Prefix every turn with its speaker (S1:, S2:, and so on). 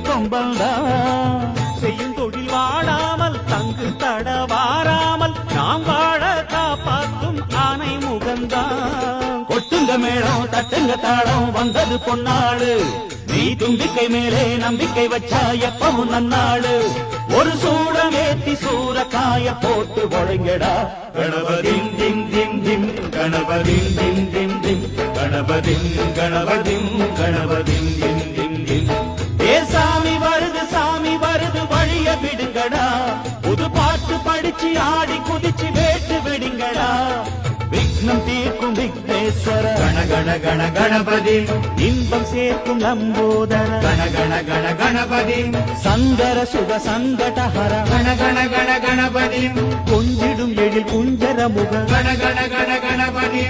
S1: கொம்பந்தா
S2: செய்யும் தொழில் வாழாமல் தங்கு தடவாராமல் நாம் வாழ காப்பாற்றும் ஆனை முகந்தான்.
S1: கொட்டுங்க மேளம் தட்டுங்க தாளம் வந்தது பொன்னாடு நீ தும்பிக்கை மேலே நம்பிக்கை வச்சா எப்பவும் நன்னாடு ஒரு சூடமேத்தி சூறக்காய போட்டு ஒழுங்கடா கணபதிம் திம் திம் திம் கணபதிம் திம் திம் திம் கணபதிம் கணபதிம் கணபதிம் திம் திம் திம் ஏ சாமி வருது வழிய விடுங்கடா புது பாட்டு படிச்சு ஆடி குதிச்சு வேட்டு விடுங்கடா விக்னம் தீர்க்கும் விக்னேஸ்வர
S2: கண கண கண கணபதி
S1: இன்பம் சேர்க்கும் லம்போதர
S2: கண கண கண கணபதி
S1: சந்தர சுக சங்கடஹர
S2: கண கண கண கணபதி
S1: கொஞ்சிடும் எழில் குஞ்சர முக
S2: கண கண கண கணபதி